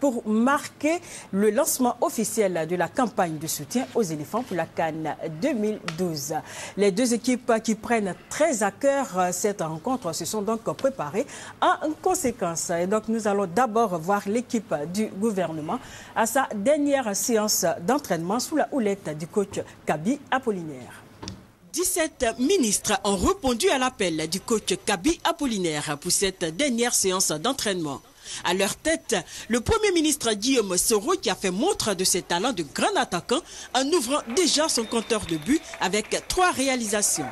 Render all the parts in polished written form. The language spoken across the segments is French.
pour marquer le lancement officiel de la campagne de soutien aux éléphants pour la CAN 2012. Les deux équipes qui prennent très à cœur cette rencontre se sont donc préparées en conséquence. Et donc nous allons d'abord voir l'équipe du gouvernement à sa dernière séance d'entraînement sous la houlette du coach Kaby Apollinaire. 17 ministres ont répondu à l'appel du coach Kaby Apollinaire pour cette dernière séance d'entraînement. À leur tête, le Premier ministre Guillaume Soro qui a fait montre de ses talents de grand attaquant en ouvrant déjà son compteur de buts avec 3 réalisations.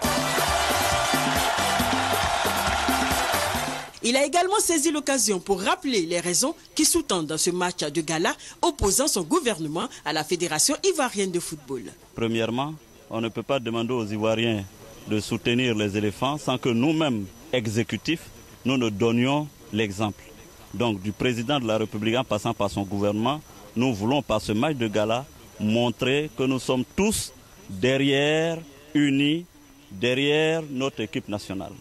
Il a également saisi l'occasion pour rappeler les raisons qui sous-tendent ce match de gala opposant son gouvernement à la Fédération ivoirienne de football. Premièrement, on ne peut pas demander aux Ivoiriens de soutenir les éléphants sans que nous-mêmes, exécutifs, nous ne donnions l'exemple. Donc du président de la République en passant par son gouvernement, nous voulons par ce match de gala montrer que nous sommes tous derrière, unis, derrière notre équipe nationale.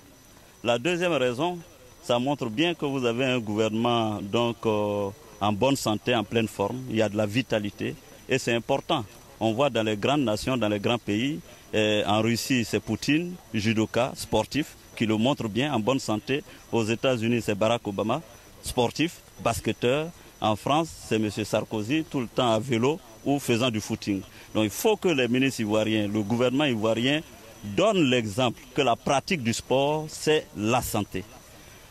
La deuxième raison, ça montre bien que vous avez un gouvernement donc, en bonne santé, en pleine forme. Il y a de la vitalité et c'est important. On voit dans les grandes nations, dans les grands pays, en Russie c'est Poutine, judoka, sportif, qui le montre bien, en bonne santé. Aux États-Unis c'est Barack Obama, sportif, basketteur. En France c'est M. Sarkozy, tout le temps à vélo ou faisant du footing. Donc il faut que les ministres ivoiriens, le gouvernement ivoirien donnent l'exemple que la pratique du sport c'est la santé.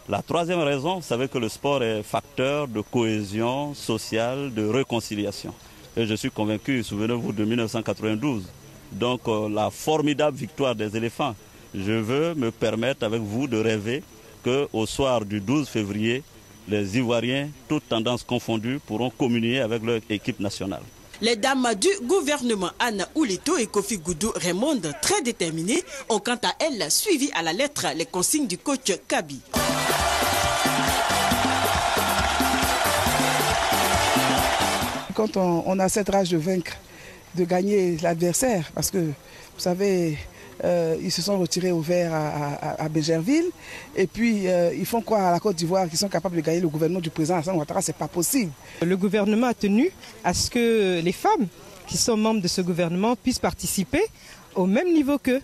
La troisième raison, vous savez que le sport est facteur de cohésion sociale, de réconciliation. Et je suis convaincu, souvenez-vous de 1992, donc la formidable victoire des éléphants. Je veux me permettre avec vous de rêver qu'au soir du 12 février, les Ivoiriens, toutes tendances confondues, pourront communier avec leur équipe nationale. Les dames du gouvernement, Anne Oulito et Kofi Goudou Raymond, très déterminées, ont quant à elles suivi à la lettre les consignes du coach Kaby. Quand on a cette rage de vaincre, de gagner l'adversaire, parce que vous savez, ils se sont retirés au vert à Bégerville, et puis ils font croire à la Côte d'Ivoire qu'ils sont capables de gagner le gouvernement du président Alassane Ouattara, c'est pas possible. Le gouvernement a tenu à ce que les femmes qui sont membres de ce gouvernement puissent participer au même niveau qu'eux.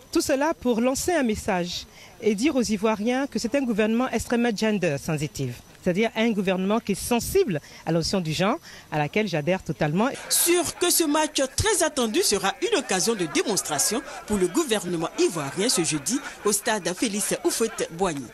Tout cela pour lancer un message et dire aux Ivoiriens que c'est un gouvernement extrêmement gender sensitive. C'est-à-dire un gouvernement qui est sensible à la notion du genre, à laquelle j'adhère totalement. Sûr que ce match très attendu sera une occasion de démonstration pour le gouvernement ivoirien ce jeudi au stade Félix Houphouët-Boigny.